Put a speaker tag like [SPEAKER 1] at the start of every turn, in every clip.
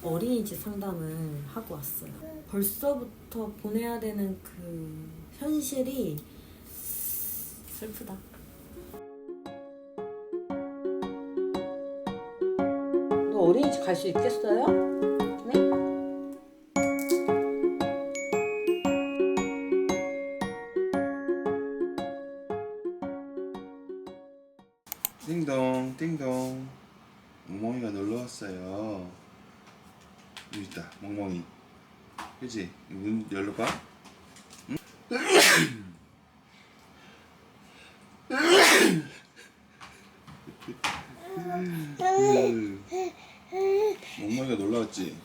[SPEAKER 1] 어린이집 상담을 하고 왔어요. 벌써부터 보내야 되는 그 현실이 슬프다. 너 어린이집 갈 수 있겠어요? 네?
[SPEAKER 2] 띵동 띵동. 멍멍이가 놀러왔어요. 여기 있다 멍멍이. 그치? 문 열어봐. 응? 멍멍이가 놀러왔지?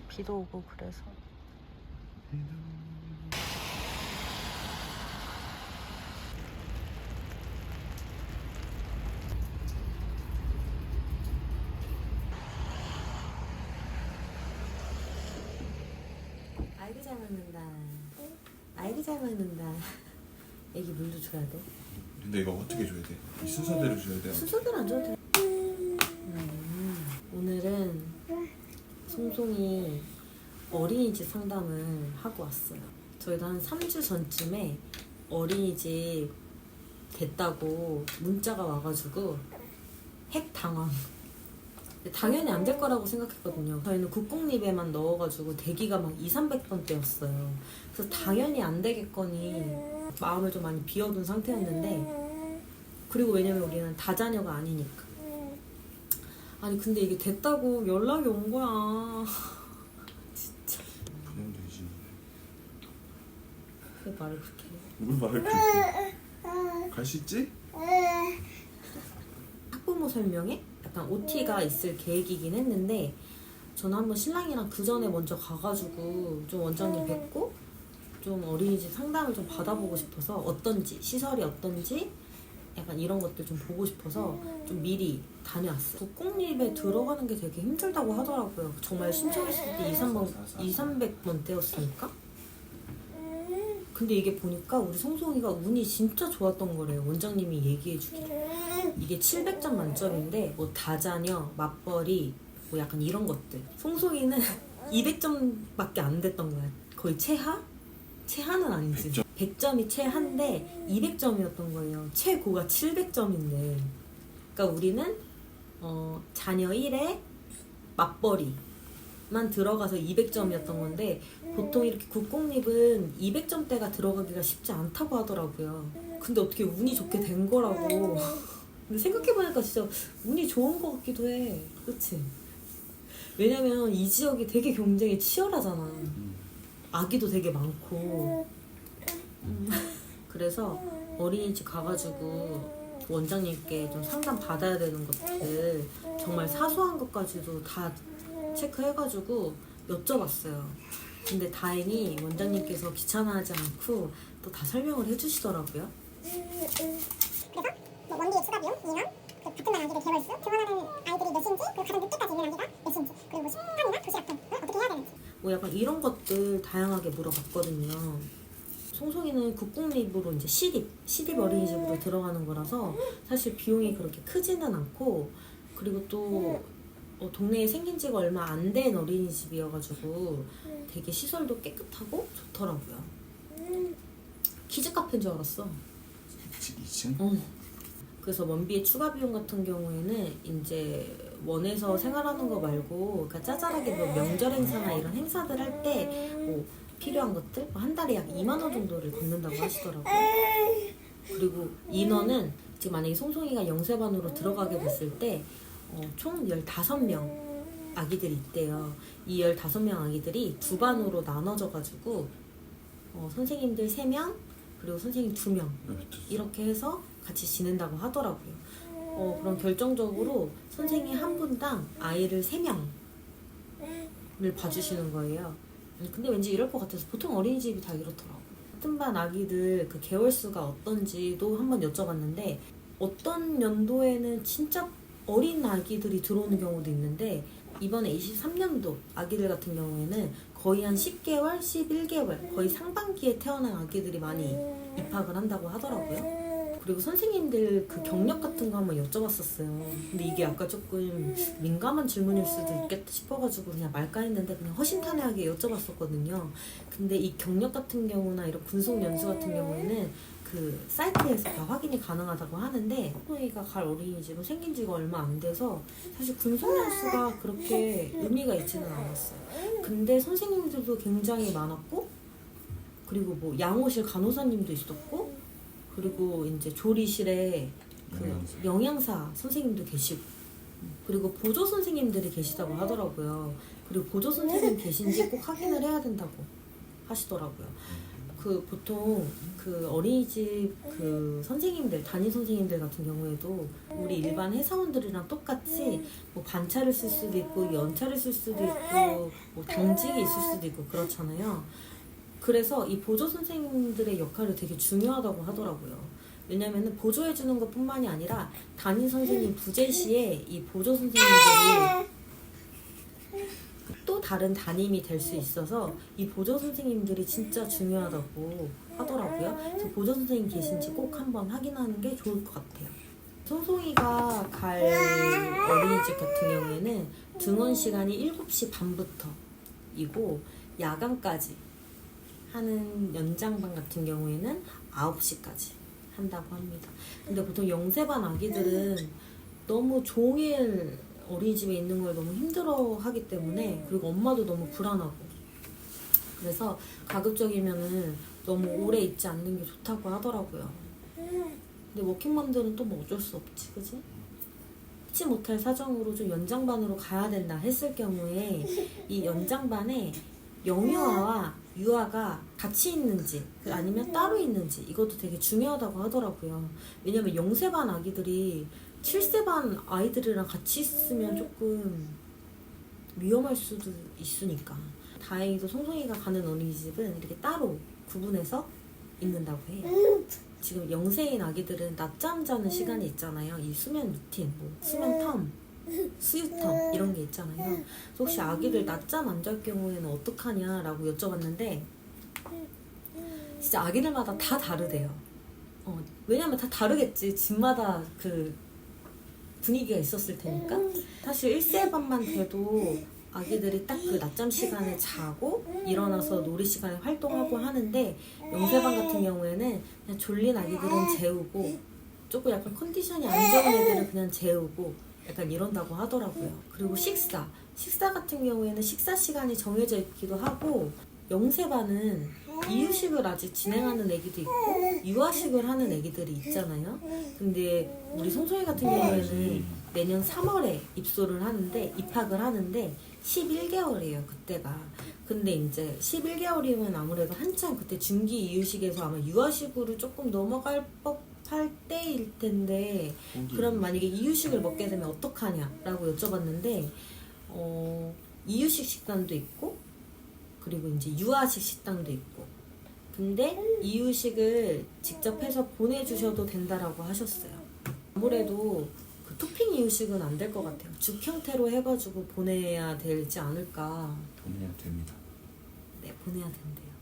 [SPEAKER 1] 비도 오고 그래서 아이고 잘 먹는다. 아이고 잘 먹는다. 애기 물도 줘야 돼?
[SPEAKER 2] 근데 이거 어떻게 줘야 돼? 이 순서대로 줘야 돼?
[SPEAKER 1] 순서대로 안 줘도 돼. 오늘은 송송이 어린이집 상담을 하고 왔어요. 저희도 한 3주 전쯤에 어린이집 됐다고 문자가 와가지고 핵 당황. 당연히 안 될 거라고 생각했거든요. 저희는 국공립에만 넣어가지고 대기가 막 200~300번대였어요. 그래서 당연히 안 되겠거니 마음을 좀 많이 비워둔 상태였는데, 그리고 왜냐면 우리는 다자녀가 아니니까. 아니 근데 이게 됐다고 연락이 온 거야. 진짜.
[SPEAKER 2] 그냥 되지.
[SPEAKER 1] 왜 말을 그렇게 해?
[SPEAKER 2] 뭘 말을 그렇게 해? 갈 수 있지?
[SPEAKER 1] 학부모 설명회? 약간 OT가 있을 계획이긴 했는데, 저는 한번 신랑이랑 그 전에 먼저 가가지고 좀 원장님 뵙고 좀 어린이집 상담을 좀 받아보고 싶어서, 어떤지, 시설이 어떤지 약간 이런 것들 좀 보고 싶어서 좀 미리 다녀왔어요. 국공립에 들어가는 게 되게 힘들다고 하더라고요. 정말 신청했을 때 200~300번대였으니까. 근데 이게 보니까 우리 송송이가 운이 진짜 좋았던 거래요. 원장님이 얘기해주기를. 이게 700점 만점인데 뭐 다자녀, 맞벌이 뭐 약간 이런 것들. 송송이는 200점밖에 안 됐던 거야. 거의 최하? 최하는 아니지. 100점이 최하인데 200점이었던 거예요. 최고가 700점인데. 그러니까 우리는 자녀 1에 맞벌이만 들어가서 200점이었던 건데, 보통 이렇게 국공립은 200점대가 들어가기가 쉽지 않다고 하더라고요. 근데 어떻게 운이 좋게 된 거라고. 근데 생각해보니까 진짜 운이 좋은 것 같기도 해. 그치? 왜냐면 이 지역이 되게 경쟁이 치열하잖아. 아기도 되게 많고. 그래서 어린이집 가가지고 원장님께 좀 상담 받아야 되는 것들, 정말 사소한 것까지도 다 체크해가지고 여쭤봤어요. 근데 다행히 원장님께서 귀찮아하지 않고 또 다 설명을 해주시더라고요.
[SPEAKER 3] 그래서 뭐 원비의 추가 비용, 인원, 그 같은 날 아기들 개월수, 등원하는 아이들이 몇인지, 그리고 가장 늦게까지 있는 아기가 몇인지, 그리고 뭐 식단이나 도시락 등 어떻게 해야 되는지.
[SPEAKER 1] 뭐 약간 이런 것들 다양하게 물어봤거든요. 송송이는 국공립으로 이제 시립 어린이집으로 들어가는 거라서 사실 비용이 그렇게 크지는 않고, 그리고 또 동네에 생긴 지가 얼마 안 된 어린이집이어가지고 되게 시설도 깨끗하고 좋더라고요. 키즈 카페인 줄 알았어.
[SPEAKER 2] 2층?
[SPEAKER 1] 그래서 원비의 추가 비용 같은 경우에는 이제 원에서 생활하는 거 말고, 그러니까 짜잘하게 뭐 명절 행사나 이런 행사들 할 때 뭐 필요한 것들 한 달에 약 2만 원 정도를 받는다고 하시더라고요. 그리고 인원은 지금 만약에 송송이가 영세반으로 들어가게 됐을 때 총 15명 아기들이 있대요. 이 15명 아기들이 두 반으로 나눠져가지고 선생님들 3명 그리고 선생님 2명 이렇게 해서 같이 지낸다고 하더라고요. 그럼 결정적으로 선생님 한 분당 아이를 3명을 봐주시는 거예요. 근데 왠지 이럴 것 같아서, 보통 어린이집이 다 이렇더라고요. 같은 반 아기들 그 개월수가 어떤지도 한번 여쭤봤는데, 어떤 연도에는 진짜 어린 아기들이 들어오는 경우도 있는데, 이번에 23년도 아기들 같은 경우에는 거의 한 10개월, 11개월 거의 상반기에 태어난 아기들이 많이 입학을 한다고 하더라고요. 그리고 선생님들 그 경력 같은 거 한번 여쭤봤었어요. 근데 이게 약간 조금 민감한 질문일 수도 있겠다 싶어가지고 그냥 말까 했는데 그냥 허심탄회하게 여쭤봤었거든요. 근데 이 경력 같은 경우나 이런 군속 연수 같은 경우에는 그 사이트에서 다 확인이 가능하다고 하는데 소희가 갈 어린이집은 생긴 지가 얼마 안 돼서 사실 군속 연수가 그렇게 의미가 있지는 않았어요. 근데 선생님들도 굉장히 많았고 그리고 뭐 양호실 간호사님도 있었고 그리고 이제 조리실에 그 영양사 선생님도 계시고 그리고 보조 선생님들이 계시다고 하더라고요. 그리고 보조 선생님 계신지 꼭 확인을 해야 된다고 하시더라고요. 그 보통 그 어린이집 그 선생님들 담임 선생님들 같은 경우에도 우리 일반 회사원들이랑 똑같이 뭐 반차를 쓸 수도 있고 연차를 쓸 수도 있고 뭐 당직이 있을 수도 있고 그렇잖아요. 그래서 이 보조 선생님들의 역할이 되게 중요하다고 하더라고요. 왜냐면은 보조해주는 것 뿐만이 아니라 담임 선생님 부재 시에 이 보조 선생님들이 또 다른 담임이 될 수 있어서 이 보조 선생님들이 진짜 중요하다고 하더라고요. 그래서 보조 선생님 계신지 꼭 한번 확인하는 게 좋을 것 같아요. 송송이가 갈 어린이집 같은 경우에는 등원 시간이 7시 반부터이고 야간까지 하는 연장반 같은 경우에는 9시까지 한다고 합니다. 근데 보통 영세반 아기들은 너무 종일 어린이집에 있는 걸 너무 힘들어 하기 때문에 그리고 엄마도 너무 불안하고 그래서 가급적이면은 너무 오래 있지 않는 게 좋다고 하더라고요. 근데 워킹맘들은 또 뭐 어쩔 수 없지, 그지? 잊지 못할 사정으로 좀 연장반으로 가야 된다 했을 경우에 이 연장반에 영유아와 유아가 같이 있는지 아니면 따로 있는지 이것도 되게 중요하다고 하더라고요. 왜냐면 0세반 아기들이 7세반 아이들이랑 같이 있으면 조금 위험할 수도 있으니까. 다행히도 송송이가 가는 어린이집은 이렇게 따로 구분해서 있는다고 해요. 지금 0세인 아기들은 낮잠 자는 시간이 있잖아요. 이 수면 루틴, 뭐 수면 텀, 수유텀 이런 게 있잖아요. 그래서 혹시 아기를 낮잠 안 잘 경우에는 어떡하냐라고 여쭤봤는데 진짜 아기들마다 다 다르대요. 왜냐면 다 다르겠지. 집마다 그 분위기가 있었을 테니까. 사실 1세반만 돼도 아기들이 딱 그 낮잠 시간에 자고 일어나서 놀이 시간에 활동하고 하는데 0세반 같은 경우에는 그냥 졸린 아기들은 재우고 조금 약간 컨디션이 안 좋은 애들은 그냥 재우고 약간 이런다고 하더라고요. 그리고 식사 같은 경우에는 식사 시간이 정해져 있기도 하고 0세반은 이유식을 아직 진행하는 애기도 있고 유아식을 하는 애기들이 있잖아요. 근데 우리 송송이 같은 경우에는 내년 3월에 입소를 하는데 입학을 하는데 11개월이에요 그때가. 근데 이제 11개월이면 아무래도 한참 그때 중기 이유식에서 아마 유아식으로 조금 넘어갈 법할 때일 텐데 그럼 만약에 이유식을 먹게 되면 어떡하냐라고 여쭤봤는데 이유식 식단도 있고 그리고 이제 유아식 식당도 있고 근데 이유식을 직접 해서 보내주셔도 된다라고 하셨어요. 아무래도 그 토핑 이유식은 안 될 것 같아요. 죽 형태로 해가지고 보내야 되지 않을까.
[SPEAKER 2] 보내야 됩니다.
[SPEAKER 1] 네, 보내야 된대요.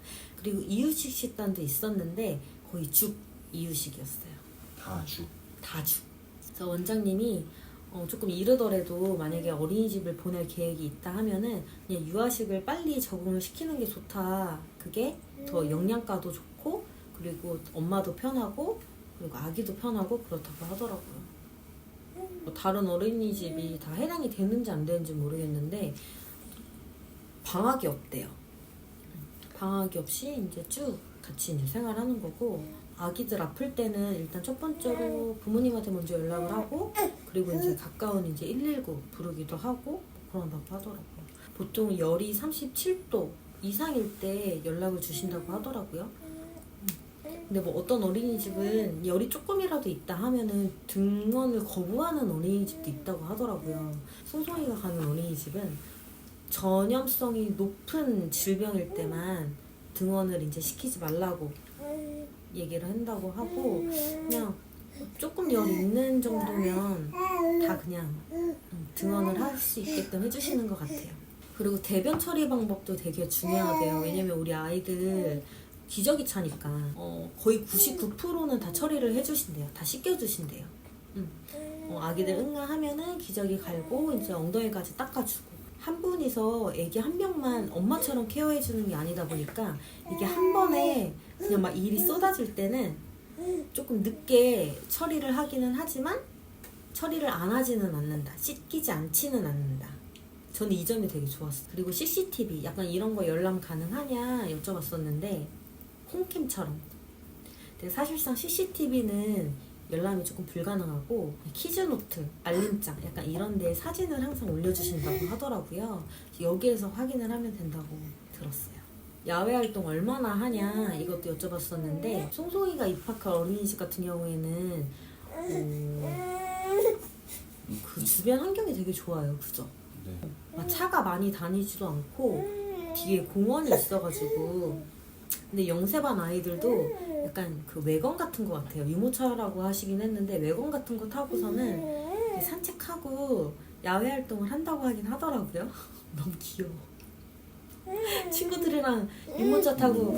[SPEAKER 1] 그리고 이유식 식단도 있었는데 거의 죽 이유식이었어요.
[SPEAKER 2] 다 죽.
[SPEAKER 1] 다 죽. 그래서 원장님이 조금 이르더라도 만약에 어린이집을 보낼 계획이 있다 하면은 그냥 유아식을 빨리 적응을 시키는 게 좋다. 그게 더 영양가도 좋고 그리고 엄마도 편하고 그리고 아기도 편하고 그렇다고 하더라고요. 뭐 다른 어린이집이 다 해당이 되는지 안 되는지 모르겠는데 방학이 없대요. 방학이 없이 이제 쭉 같이 이제 생활하는 거고 아기들 아플 때는 일단 첫 번째로 부모님한테 먼저 연락을 하고 그리고 이제 가까운 이제 119 부르기도 하고 그런다고 하더라고요. 보통 열이 37도 이상일 때 연락을 주신다고 하더라고요. 근데 뭐 어떤 어린이집은 열이 조금이라도 있다 하면은 등원을 거부하는 어린이집도 있다고 하더라고요. 송송이가 가는 어린이집은 전염성이 높은 질병일 때만 등원을 이제 시키지 말라고 얘기를 한다고 하고 그냥 조금 열 있는 정도면 다 그냥 등원을 할 수 있게끔 해주시는 것 같아요. 그리고 대변 처리 방법도 되게 중요하대요. 왜냐면 우리 아이들 기저귀 차니까 거의 99%는 다 처리를 해주신대요. 다 씻겨주신대요. 아기들 응아하면은 기저귀 갈고 이제 엉덩이까지 닦아주고, 한 분이서 애기 한 명만 엄마처럼 케어해주는 게 아니다 보니까 이게 한 번에 그냥 막 일이 쏟아질 때는 조금 늦게 처리를 하기는 하지만 처리를 안 하지는 않는다. 씻기지 않지는 않는다. 저는 이 점이 되게 좋았어요. 그리고 CCTV 약간 이런 거 열람 가능하냐 여쭤봤었는데 홈캠처럼. 근데 사실상 CCTV는 열람이 조금 불가능하고 키즈노트, 알림장 약간 이런 데 사진을 항상 올려주신다고 하더라고요. 여기에서 확인을 하면 된다고 들었어요. 야외 활동 얼마나 하냐 이것도 여쭤봤었는데 송송이가 입학할 어린이집 같은 경우에는 그 주변 환경이 되게 좋아요. 그죠?
[SPEAKER 2] 네.
[SPEAKER 1] 막 차가 많이 다니지도 않고 뒤에 공원이 있어가지고. 근데 영세반 아이들도 약간 그 외건 같은 거 같아요. 유모차라고 하시긴 했는데 외건 같은 거 타고서는 산책하고 야외 활동을 한다고 하긴 하더라고요. 너무 귀여워. 친구들이랑 유모차 타고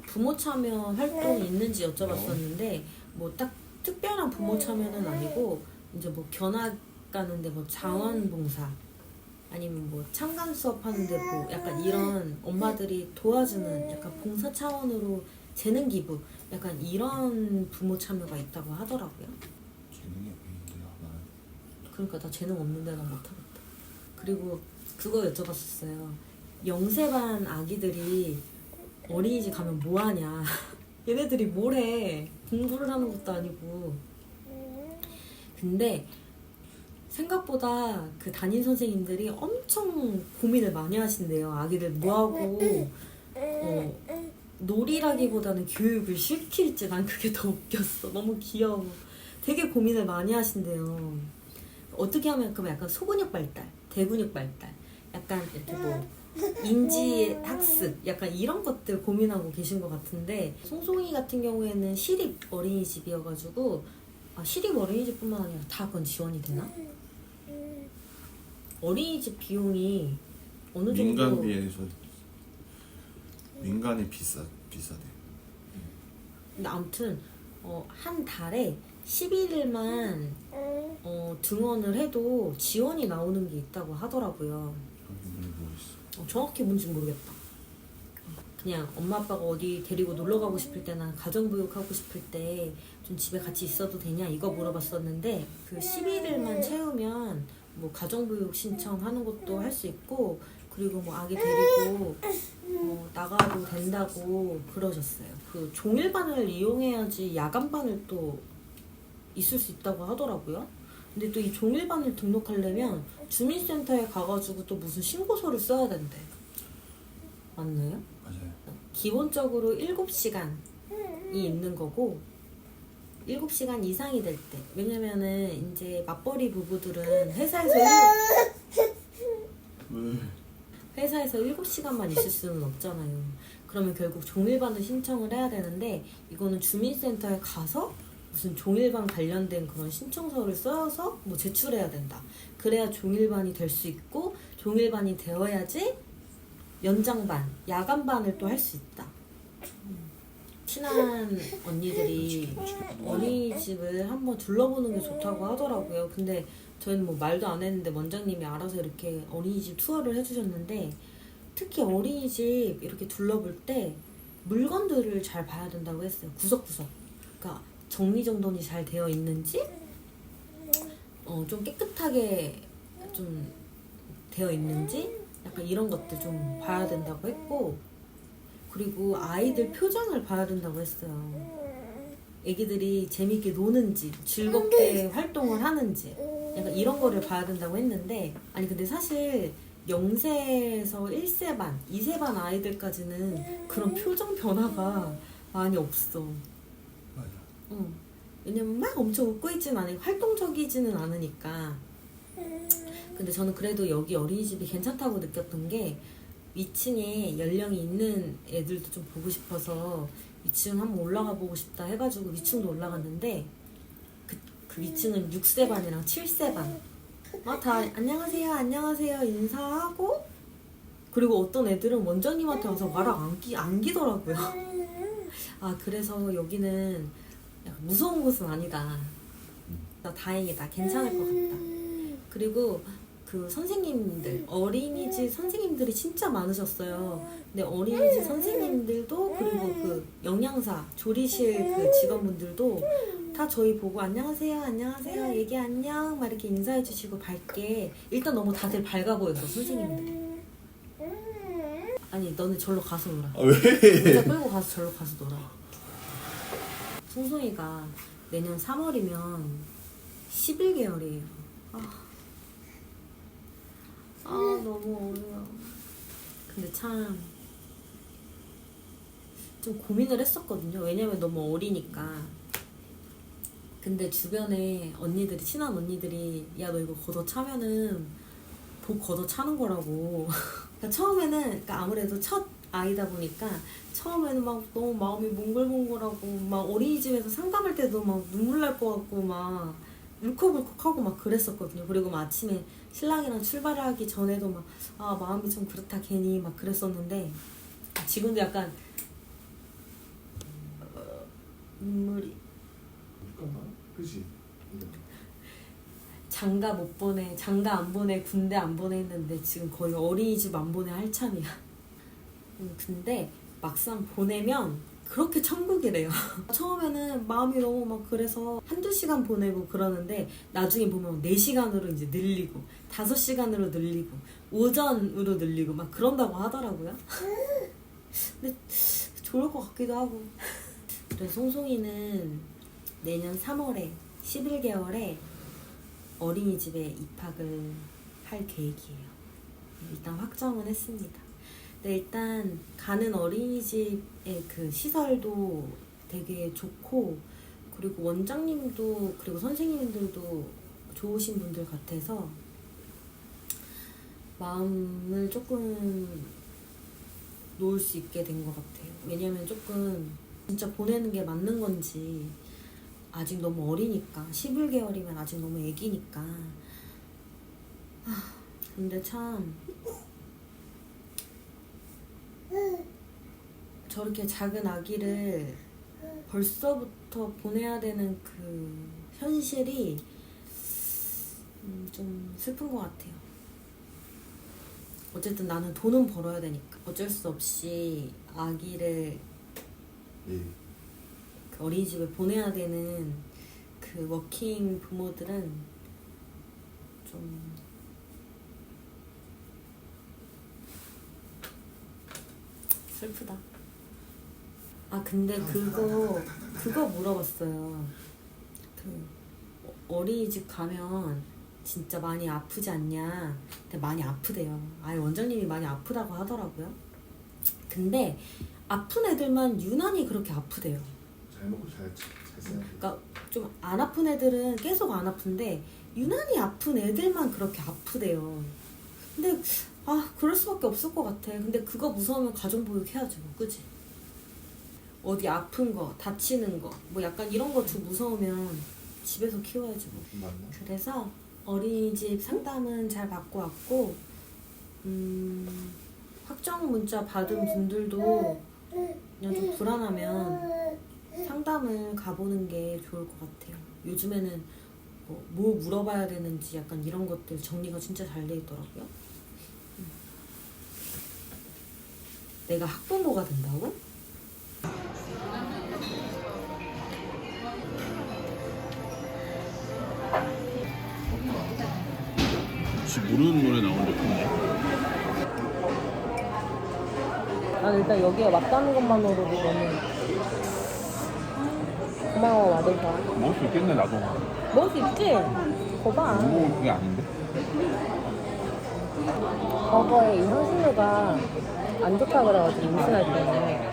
[SPEAKER 1] 부모 참여 활동이 있는지 여쭤봤었는데 뭐 딱 특별한 부모 참여는 아니고 이제 뭐 견학 가는데 뭐 자원봉사 아니면 뭐 참관 수업 하는데 뭐 약간 이런 엄마들이 도와주는 약간 봉사 차원으로 재능 기부 약간 이런 부모 참여가 있다고 하더라고요.
[SPEAKER 2] 재능이 없는데요, 나는.
[SPEAKER 1] 그러니까 나 재능 없는데 나 못하겠다. 그리고 그거 여쭤봤었어요. 영세반 아기들이 어린이집 가면 뭐하냐. 얘네들이 뭘 해. 공부를 하는 것도 아니고. 근데 생각보다 그 담임 선생님들이 엄청 고민을 많이 하신대요. 아기들 뭐하고 놀이라기보다는 교육을 시킬지 난 그게 더 웃겼어. 너무 귀여워. 되게 고민을 많이 하신대요. 어떻게 하면 그럼 약간 소근육 발달, 대근육 발달, 약간 이렇게 뭐 인지 학습, 약간 이런 것들 고민하고 계신 것 같은데 송송이 같은 경우에는 시립 어린이집이어가지고 시립 어린이집뿐만 아니라 다 그건 지원이 되나? 어린이집 비용이 어느 정도?
[SPEAKER 2] 민간 비해서 민간이 비싸대.
[SPEAKER 1] 근데 아무튼 한 달에 11일만 등원을 해도 지원이 나오는 게 있다고 하더라고요. 정확히 뭔지는 모르겠다. 그냥 엄마 아빠가 어디 데리고 놀러 가고 싶을 때나 가정교육 하고 싶을 때 좀 집에 같이 있어도 되냐 이거 물어봤었는데 그 11일만 채우면 뭐 가정교육 신청하는 것도 할 수 있고 그리고 뭐 아기 데리고 나가도 된다고 그러셨어요. 그 종일반을 이용해야지 야간반을 또 있을 수 있다고 하더라고요. 근데 또 이 종일반을 등록하려면 주민센터에 가가지고 또 무슨 신고서를 써야 된대. 맞나요?
[SPEAKER 2] 맞아요.
[SPEAKER 1] 기본적으로 7시간이 있는 거고 7시간 이상이 될 때. 왜냐면은 이제 맞벌이 부부들은 회사에서 7시간만 있을 수는 없잖아요. 그러면 결국 종일반을 신청을 해야 되는데 이거는 주민센터에 가서 무슨 종일반 관련된 그런 신청서를 써서 뭐 제출해야 된다. 그래야 종일반이 될 수 있고 종일반이 되어야지 연장반, 야간반을 또 할 수 있다. 친한 언니들이 어린이집을 한번 둘러보는 게 좋다고 하더라고요. 근데 저희는 뭐 말도 안 했는데 원장님이 알아서 이렇게 어린이집 투어를 해주셨는데 특히 어린이집 이렇게 둘러볼 때 물건들을 잘 봐야 된다고 했어요. 구석구석. 그러니까 정리정돈이 잘 되어 있는지 좀 깨끗하게 좀 되어 있는지 약간 이런 것들 좀 봐야 된다고 했고 그리고 아이들 표정을 봐야 된다고 했어요. 애기들이 재밌게 노는지 즐겁게 활동을 하는지 약간 이런 거를 봐야 된다고 했는데 아니 근데 사실 0세에서 1세반, 2세반 아이들까지는 그런 표정 변화가 많이 없어.
[SPEAKER 2] 맞아.
[SPEAKER 1] 왜냐면 막 엄청 웃고 있지는 않으니까 활동적이지는 않으니까. 근데 저는 그래도 여기 어린이집이 괜찮다고 느꼈던 게 위층에 연령이 있는 애들도 좀 보고 싶어서 위층 한번 올라가 보고 싶다 해가지고 위층도 올라갔는데 그 위층은 6세반이랑 7세반 다 안녕하세요 인사하고 그리고 어떤 애들은 원장님한테 와서 말을 안기더라고요. 아 그래서 여기는 약간 무서운 곳은 아니다. 나 다행이다. 괜찮을 것 같다. 그리고 그 선생님들, 어린이집 선생님들이 진짜 많으셨어요. 근데 어린이집 선생님들도 그리고 그 영양사, 조리실 그 직원분들도 다 저희 보고 안녕하세요, 안녕하세요, 얘기 안녕 막 이렇게 인사해 주시고 밝게 일단 너무 다들 밝아 보였어 선생님들이. 아니 너네 절로 가서 놀아.
[SPEAKER 2] 아, 왜?
[SPEAKER 1] 진짜 끌고 가서 절로 가서 놀아. 송송이가 내년 3월이면 11개월이에요. 너무 어려워. 근데 참 좀 고민을 했었거든요. 왜냐면 너무 어리니까. 근데 주변에 언니들이, 친한 언니들이 야 너 이거 걷어차면은 복 걷어차는 거라고. 그러니까 처음에는 그러니까 아무래도 첫 아이다 보니까 처음에는 막 너무 마음이 몽글몽글하고 막 어린이집에서 상담할 때도 막 눈물 날 것 같고 막 울컥울컥하고 막 그랬었거든요. 그리고 막 아침에 신랑이랑 출발하기 전에도 막 마음이 좀 그렇다 괜히 막 그랬었는데 지금도 약간 눈물이
[SPEAKER 2] 잠깐만. 그지?
[SPEAKER 1] 장가 못 보내, 장가 안 보내, 군대 안 보내 했는데 지금 거의 어린이집 안 보내 할 참이야. 근데 막상 보내면 그렇게 천국이래요. 처음에는 마음이 너무 막 그래서 한두 시간 보내고 그러는데 나중에 보면 4시간으로 이제 늘리고 5시간으로 늘리고 오전으로 늘리고 막 그런다고 하더라고요. 근데 좋을 것 같기도 하고. 그래서 송송이는 내년 3월에 11개월에 어린이집에 입학을 할 계획이에요. 일단 확정은 했습니다. 근데 일단 가는 어린이집의 그 시설도 되게 좋고 그리고 원장님도 그리고 선생님들도 좋으신 분들 같아서 마음을 조금 놓을 수 있게 된 것 같아요. 왜냐면 조금 진짜 보내는 게 맞는 건지 아직 너무 어리니까 11개월이면 아직 너무 애기니까. 근데 참 저렇게 작은 아기를 벌써부터 보내야 되는 그 현실이 좀 슬픈 것 같아요. 어쨌든 나는 돈은 벌어야 되니까 어쩔 수 없이 아기를
[SPEAKER 2] 예.
[SPEAKER 1] 그 어린이집에 보내야 되는 그 워킹 부모들은 좀 슬프다. 근데 그거 물어봤어요. 그 어린이집 가면 진짜 많이 아프지 않냐? 근데 많이 아프대요. 원장님이 많이 아프다고 하더라고요. 근데 아픈 애들만 유난히 그렇게 아프대요.
[SPEAKER 2] 잘 먹고 잘 써야 돼.
[SPEAKER 1] 그러니까 좀 안 아픈 애들은 계속 안 아픈데 유난히 아픈 애들만 그렇게 아프대요. 근데 그럴 수밖에 없을 것 같아. 근데 그거 무서우면 가정보육 해야지 뭐, 그치? 어디 아픈 거, 다치는 거, 뭐 약간 이런 거 좀 무서우면 집에서 키워야지 뭐.
[SPEAKER 2] 맞나?
[SPEAKER 1] 그래서 어린이집 상담은 잘 받고 왔고 확정 문자 받은 분들도 그냥 좀 불안하면 상담을 가보는 게 좋을 것 같아요. 요즘에는 뭐 물어봐야 되는지 약간 이런 것들 정리가 진짜 잘 돼 있더라고요. 내가 학부모가 된다고?
[SPEAKER 4] 혹시 모르는 노래 나오는데 근데
[SPEAKER 1] 일단 여기에 왔다는 것만으로도 너무 고마워 와줘서.
[SPEAKER 4] 먹을 수 있겠네 나도.
[SPEAKER 1] 먹을 수 있지? 거봐.
[SPEAKER 4] 못 먹을 그게 아닌데?
[SPEAKER 1] 버거에 이 향신료가 안 좋다 그래가지고 임신할 때는.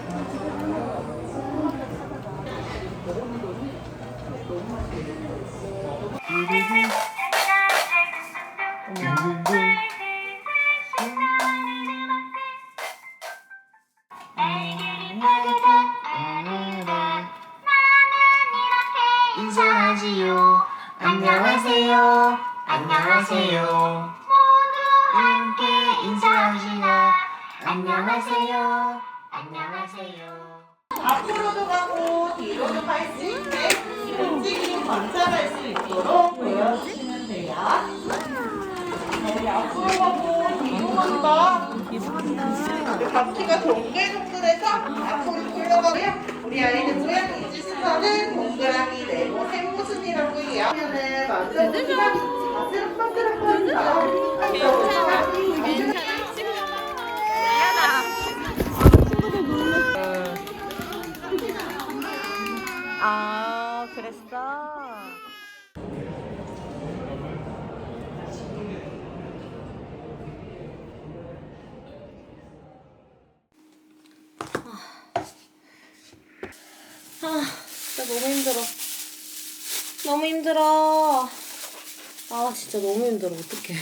[SPEAKER 5] 인사하지요. 안녕하세요. 안녕하세요. 모두 함께 인사합시다.
[SPEAKER 1] 안녕하세요. 안녕하세요.
[SPEAKER 5] 앞으로도 가고 뒤로도 갈 수 있게 움직임 관찰할 수 있도록 보여주시면 돼요. 네, 앞으로 가고 뒤로 간다. 바퀴가 동글동글해서 앞으로 굴러가고요. 우리 아이는 고양이 순서는 동그라미, 네모, 샘무순이라고 해요. 그러면은 먼저 우리가 바스락바스락거리는
[SPEAKER 1] 아, 그랬어? 진짜 너무 힘들어. 너무 힘들어. 아, 진짜 너무 힘들어. 어떡해.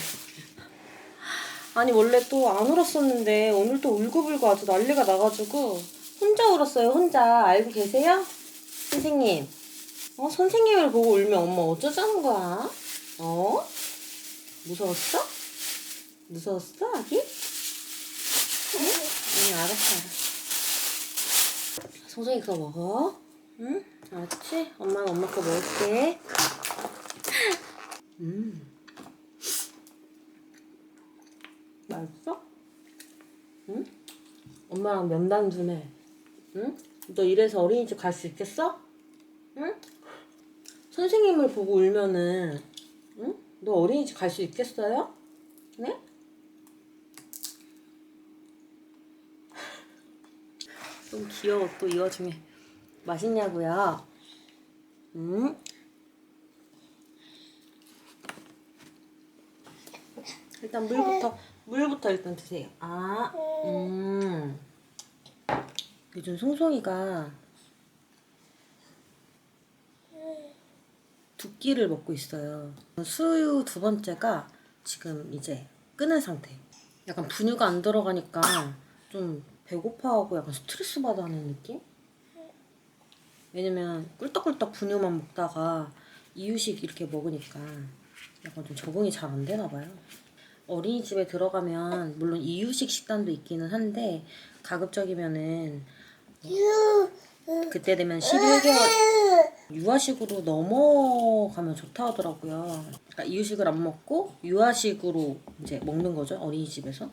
[SPEAKER 1] 아니, 원래 또 안 울었었는데, 오늘 또 울고불고 아주 난리가 나가지고, 혼자 울었어요, 혼자. 알고 계세요? 선생님. 선생님을 보고 울면 엄마 어쩌자는 거야? 무서웠어? 무서웠어, 아기? 응? 응, 알았어. 송송이 그거 먹어. 응? 알았지? 엄마는 엄마 거 먹을게. 맛있어? 응? 엄마랑 면담 좀 해. 응? 너 이래서 어린이집 갈 수 있겠어? 응? 선생님을 보고 울면은, 응? 너 어린이집 갈 수 있겠어요? 네? 너무 귀여워, 또 이 와중에. 맛있냐고요? 응? 일단 물부터 일단 드세요. 요즘 송송이가 두 끼를 먹고 있어요. 수유 두 번째가 지금 이제 끊은 상태. 약간 분유가 안 들어가니까 좀 배고파하고 약간 스트레스 받아하는 느낌? 왜냐면 꿀떡꿀떡 분유만 먹다가 이유식 이렇게 먹으니까 약간 좀 적응이 잘 안 되나 봐요. 어린이집에 들어가면 물론 이유식 식단도 있기는 한데 가급적이면은 그때 되면 11개월 유아식으로 넘어가면 좋다 하더라고요. 그러니까 이유식을 안 먹고 유아식으로 이제 먹는 거죠, 어린이집에서.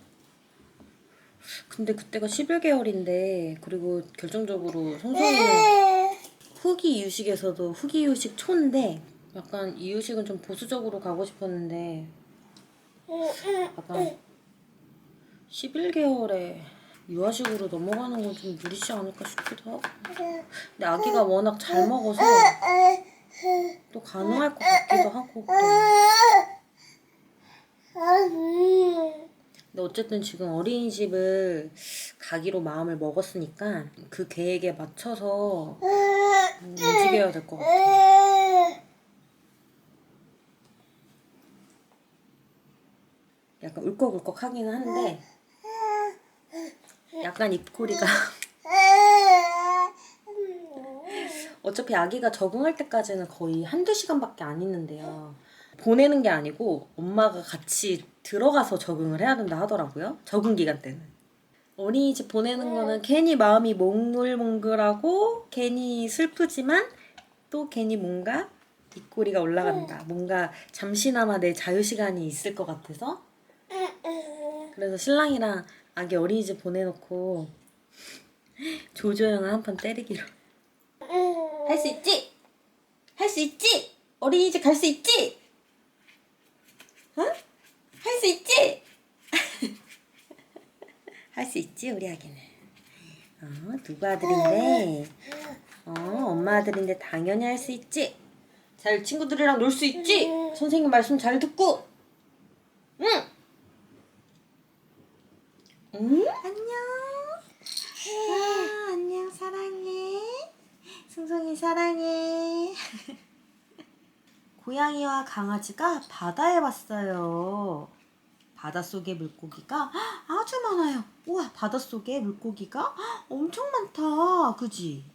[SPEAKER 1] 근데 그때가 11개월인데 그리고 결정적으로 송송이는 후기 이유식에서도 후기 이유식 초인데 약간 이유식은 좀 보수적으로 가고 싶었는데 약간 11개월에 유아식으로 넘어가는 건 좀 무리시 않을까 싶기도 하고. 근데 아기가 워낙 잘 먹어서 또 가능할 것 같기도 하고. 근데 어쨌든 지금 어린이집을 가기로 마음을 먹었으니까 그 계획에 맞춰서 움직여야 될 것 같아요. 약간 울컥울컥 하기는 한데 약간 입꼬리가 어차피 아기가 적응할 때까지는 거의 한두 시간밖에 안 있는데요. 보내는 게 아니고 엄마가 같이 들어가서 적응을 해야 된다 하더라고요. 적응 기간 때는. 어린이집 보내는 거는 괜히 마음이 몽글몽글하고 괜히 슬프지만 또 괜히 뭔가 입꼬리가 올라간다. 뭔가 잠시나마 내 자유시간이 있을 것 같아서. 그래서 신랑이랑 아기 어린이집 보내놓고 조조영을 한 판 때리기로. 할 수 있지? 할 수 있지? 어린이집 갈 수 있지? 응? 할 수 있지? 할 수 있지 우리 아기는. 누구 아들인데? 엄마 아들인데 당연히 할 수 있지. 잘 친구들이랑 놀 수 있지? 선생님 말씀 잘 듣고. 응? 응? 안녕. 안녕 사랑해. 승성이 사랑해. 고양이와 강아지가 바다에 왔어요. 바닷속에 물고기가 아주 많아요. 우와, 바닷속에 물고기가 엄청 많다. 그지?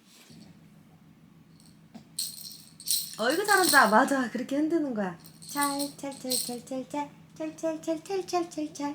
[SPEAKER 1] 어이구 잘한다. 맞아, 그렇게 흔드는 거야. 찰찰찰찰찰찰 찰찰찰찰찰찰찰.